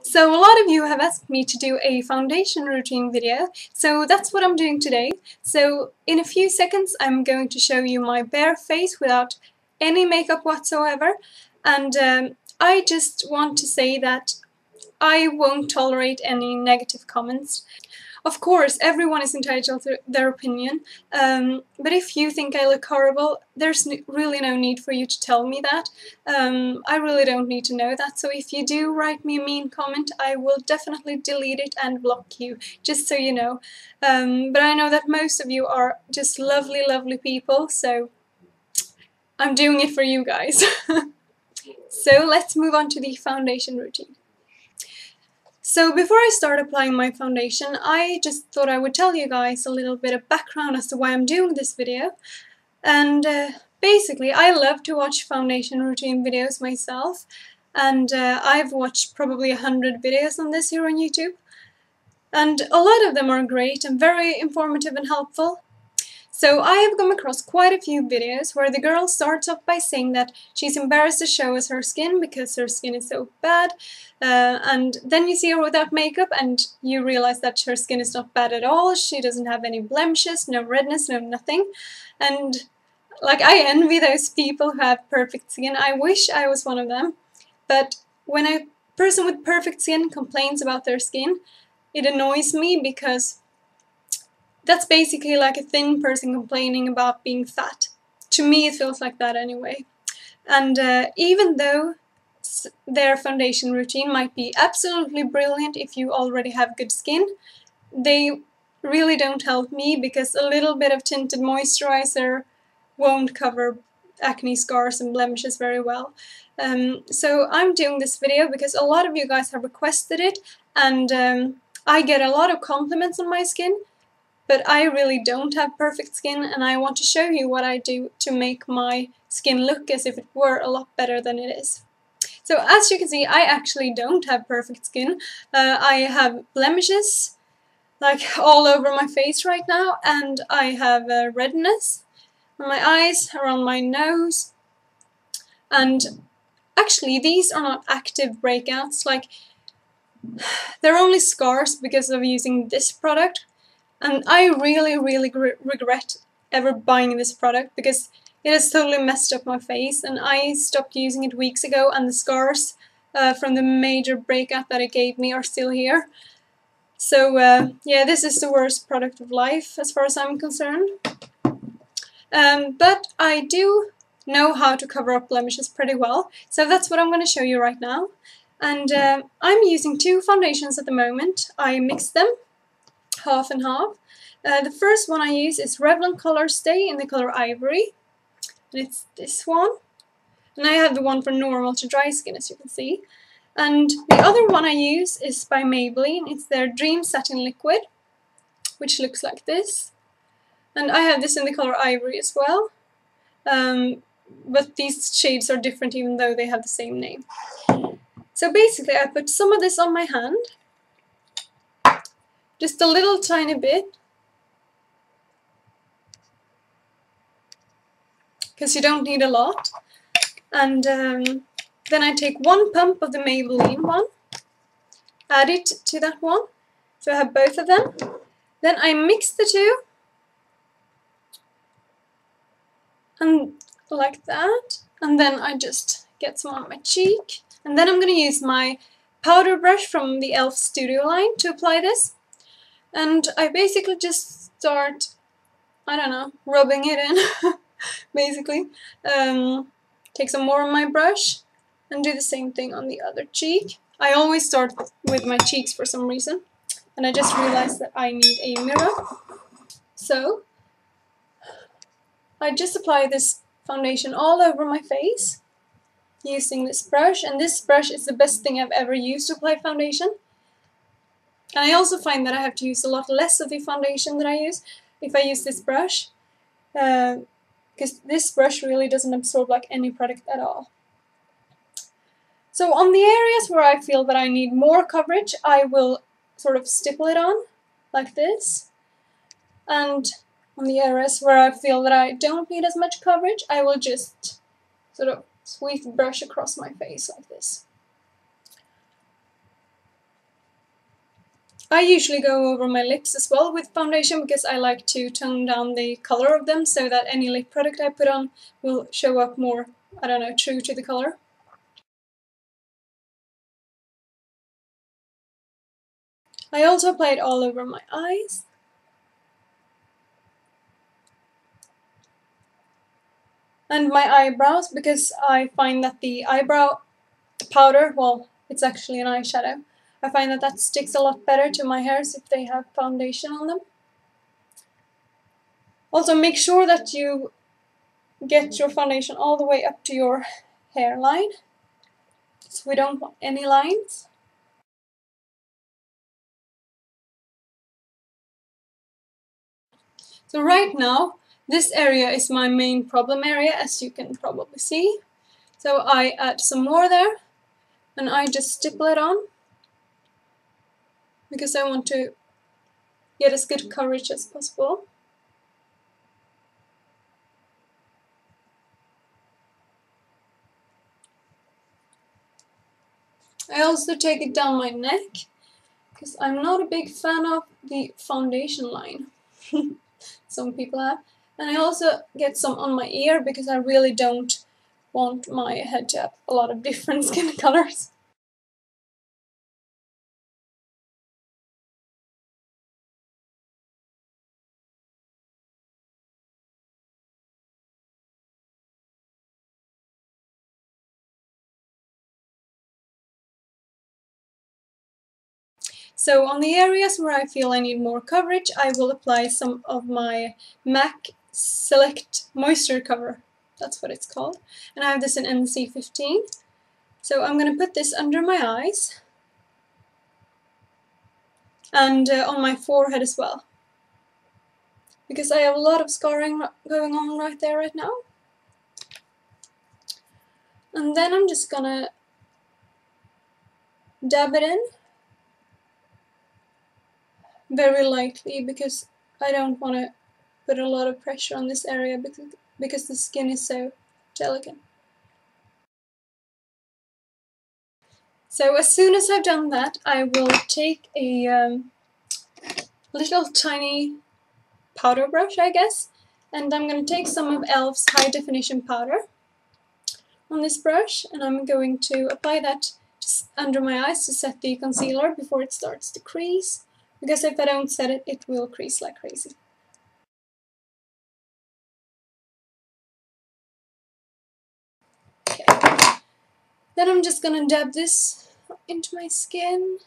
So a lot of you have asked me to do a foundation routine video, so that's what I'm doing today. So in a few seconds I'm going to show you my bare face without any makeup whatsoever, and I just want to say that I won't tolerate any negative comments. Of course, everyone is entitled to their opinion, but if you think I look horrible, there's really no need for you to tell me that. I really don't need to know that, so if you do write me a mean comment, I will definitely delete it and block you, just so you know. But I know that most of you are just lovely, lovely people, so I'm doing it for you guys. So let's move on to the foundation routine. So before I start applying my foundation, I just thought I would tell you guys a little bit of background as to why I'm doing this video. And basically, I love to watch foundation routine videos myself, and I've watched probably 100 videos on this here on YouTube. And a lot of them are great and very informative and helpful. So I have come across quite a few videos where the girl starts off by saying that she's embarrassed to show us her skin because her skin is so bad, and then you see her without makeup and you realize that her skin is not bad at all. She doesn't have any blemishes, no redness, no nothing. And like, I envy those people who have perfect skin. I wish I was one of them. But when a person with perfect skin complains about their skin, it annoys me, because that's basically like a thin person complaining about being fat. To me, it feels like that anyway. And even though their foundation routine might be absolutely brilliant if you already have good skin, they really don't help me, because a little bit of tinted moisturizer won't cover acne scars and blemishes very well. So I'm doing this video because a lot of you guys have requested it, and I get a lot of compliments on my skin. But I really don't have perfect skin, and I want to show you what I do to make my skin look as if it were a lot better than it is. So as you can see, I actually don't have perfect skin. I have blemishes like all over my face right now, and I have redness on my eyes, around my nose. And actually, these are not active breakouts. Like, they're only scars because of using this product. And I really, really regret ever buying this product, because it has totally messed up my face, and I stopped using it weeks ago, and the scars from the major breakout that it gave me are still here. So yeah, this is the worst product of life as far as I'm concerned. But I do know how to cover up blemishes pretty well, so that's what I'm going to show you right now. And I'm using two foundations at the moment. I mixed them half and half. The first one I use is Revlon Color Stay in the color Ivory, and it's this one. And I have the one for normal to dry skin, as you can see. And the other one I use is by Maybelline. It's their Dream Satin Liquid, which looks like this. And I have this in the color Ivory as well. But these shades are different even though they have the same name. So basically I put some of this on my hand. Just a little tiny bit, because you don't need a lot. And then I take one pump of the Maybelline one, add it to that one, so I have both of them. Then I mix the two, and like that, and then I just get some on my cheek. And then I'm going to use my powder brush from the e.l.f. Studio line to apply this. And I basically just start, I don't know, rubbing it in, basically. Take some more on my brush and do the same thing on the other cheek. I always start with my cheeks for some reason, and I just realized that I need a mirror. So I just apply this foundation all over my face using this brush, and this brush is the best thing I've ever used to apply foundation. And I also find that I have to use a lot less of the foundation that I use if I use this brush, because this brush really doesn't absorb like any product at all. So on the areas where I feel that I need more coverage, I will sort of stipple it on like this. And on the areas where I feel that I don't need as much coverage, I will just sort of sweep the brush across my face like this. I usually go over my lips as well with foundation because I like to tone down the color of them so that any lip product I put on will show up more, I don't know, true to the color. I also apply it all over my eyes. And my eyebrows, because I find that the eyebrow powder, well, it's actually an eyeshadow, I find that that sticks a lot better to my hairs if they have foundation on them. Also, make sure that you get your foundation all the way up to your hairline, so we don't want any lines. So right now, this area is my main problem area, as you can probably see. So I add some more there, and I just stipple it on, because I want to get as good coverage as possible. I also take it down my neck, because I'm not a big fan of the foundation line. Some people have. And I also get some on my ear, because I really don't want my head to have a lot of different skin colors. So on the areas where I feel I need more coverage, I will apply some of my MAC Select Moisture Cover. That's what it's called. And I have this in NC15. So I'm going to put this under my eyes and on my forehead as well, because I have a lot of scarring going on right there right now. And then I'm just gonna dab it in very lightly, because I don't want to put a lot of pressure on this area because the skin is so delicate. So as soon as I've done that, I will take a little tiny powder brush, I guess, and I'm going to take some of e.l.f.'s high definition powder on this brush, and I'm going to apply that just under my eyes to set the concealer before it starts to crease, because if I don't set it, it will crease like crazy. Okay. Then I'm just gonna dab this into my skin.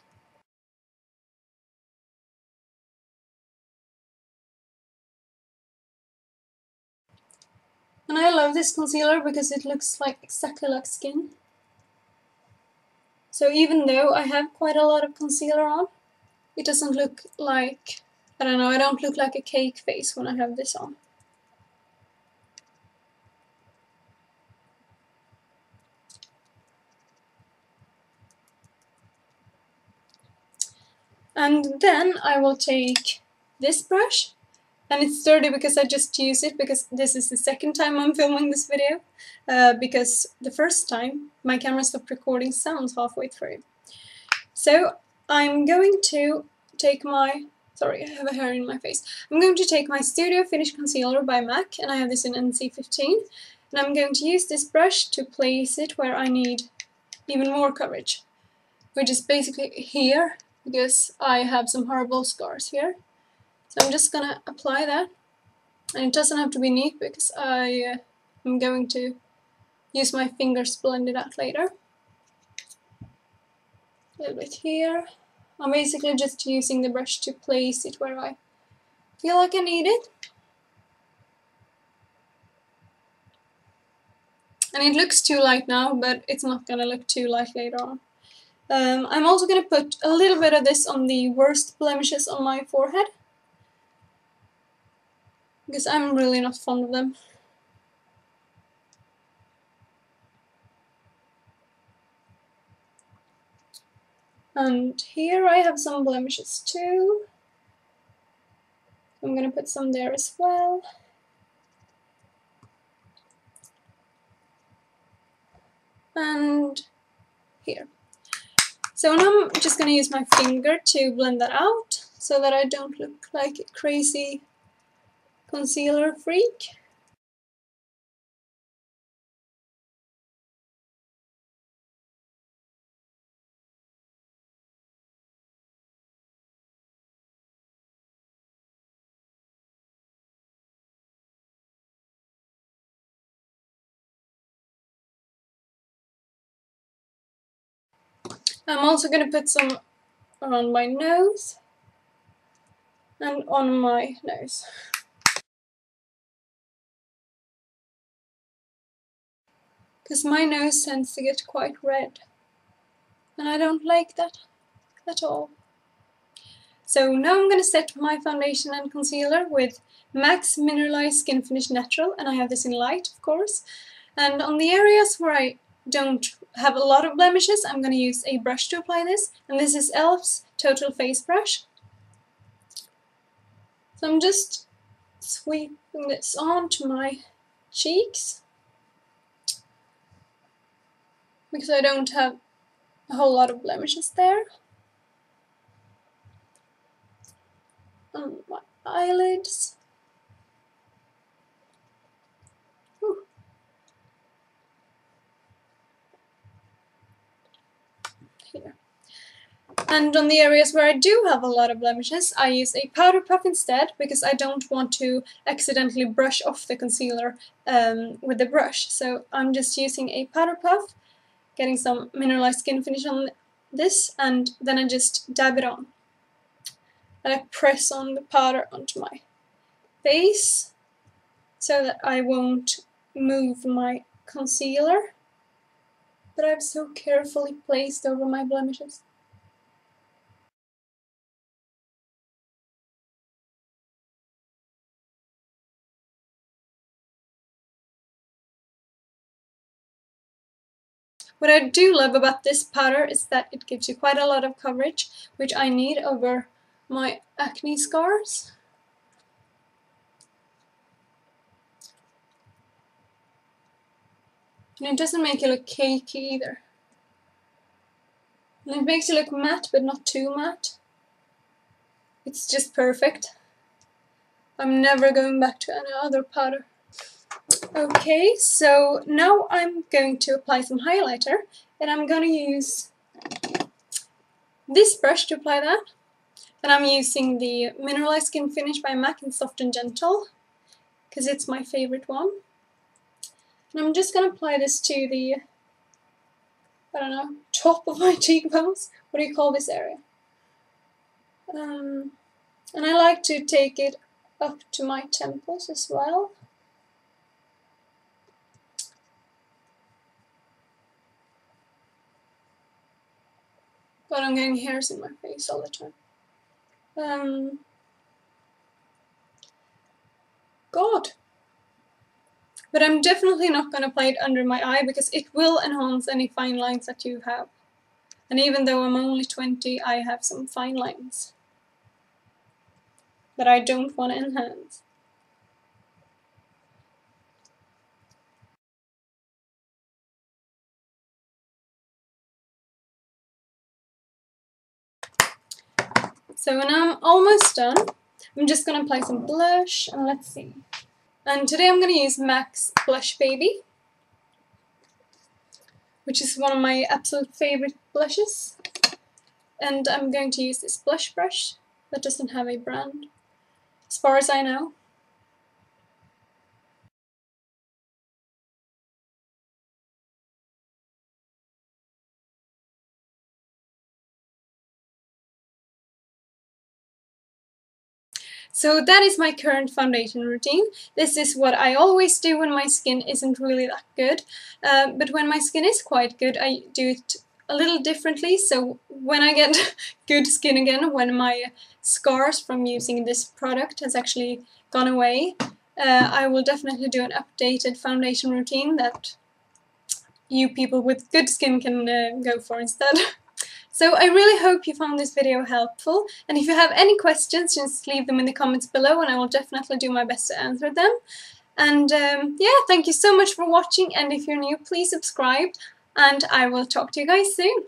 And I love this concealer because it looks like exactly like skin. So even though I have quite a lot of concealer on, it doesn't look like, I don't know, I don't look like a cake face when I have this on. And then I will take this brush, and it's dirty because I just used it because this is the second time I'm filming this video, because the first time my camera stopped recording sounds halfway through. So I'm going to take my, sorry, I have a hair in my face. I'm going to take my Studio Finish Concealer by MAC, and I have this in NC15, and I'm going to use this brush to place it where I need even more coverage, which is basically here, because I have some horrible scars here. So I'm just gonna apply that, and it doesn't have to be neat because I'm going to use my fingers to blend it out later. A little bit here. I'm basically just using the brush to place it where I feel like I need it. And it looks too light now, but it's not gonna look too light later on. I'm also gonna put a little bit of this on the worst blemishes on my forehead, because I'm really not fond of them. And here I have some blemishes too. I'm gonna put some there as well. And here. So now I'm just going to use my finger to blend that out so that I don't look like a crazy concealer freak. I'm also going to put some around my nose and on my nose. Because my nose tends to get quite red. And I don't like that at all. So now I'm going to set my foundation and concealer with MAC Mineralized Skin Finish Natural, and I have this in light, of course. And on the areas where I don't have a lot of blemishes, I'm going to use a brush to apply this, and this is e.l.f.'s Total Face Brush. So I'm just sweeping this onto my cheeks, because I don't have a whole lot of blemishes there. On my eyelids. Ooh. Here. And on the areas where I do have a lot of blemishes, I use a powder puff instead, because I don't want to accidentally brush off the concealer with the brush. So I'm just using a powder puff, getting some mineralized skin finish on this, and then I just dab it on. And I press on the powder onto my face so that I won't move my concealer that I've so carefully placed over my blemishes. What I do love about this powder is that it gives you quite a lot of coverage, which I need over my acne scars. And it doesn't make you look cakey either. And it makes you look matte, but not too matte. It's just perfect. I'm never going back to any other powder. Okay, so now I'm going to apply some highlighter, and I'm going to use this brush to apply that. And I'm using the Mineralized Skin Finish by MAC in Soft and Gentle, because it's my favorite one. And I'm just going to apply this to the, I don't know, top of my cheekbones. What do you call this area? And I like to take it up to my temples as well. But I'm getting hairs in my face all the time. God. But I'm definitely not going to apply it under my eye, because it will enhance any fine lines that you have. And even though I'm only 20, I have some fine lines that I don't want to enhance. So when I'm almost done, I'm just going to apply some blush, and let's see. And today I'm going to use MAC's Blush Baby, which is one of my absolute favorite blushes. And I'm going to use this blush brush that doesn't have a brand, as far as I know. So that is my current foundation routine. This is what I always do when my skin isn't really that good. But when my skin is quite good, I do it a little differently. So when I get good skin again, when my scars from using this product has actually gone away, I will definitely do an updated foundation routine that you people with good skin can go for instead. So I really hope you found this video helpful, and if you have any questions, just leave them in the comments below and I will definitely do my best to answer them. And yeah, thank you so much for watching, and if you're new, please subscribe, and I will talk to you guys soon.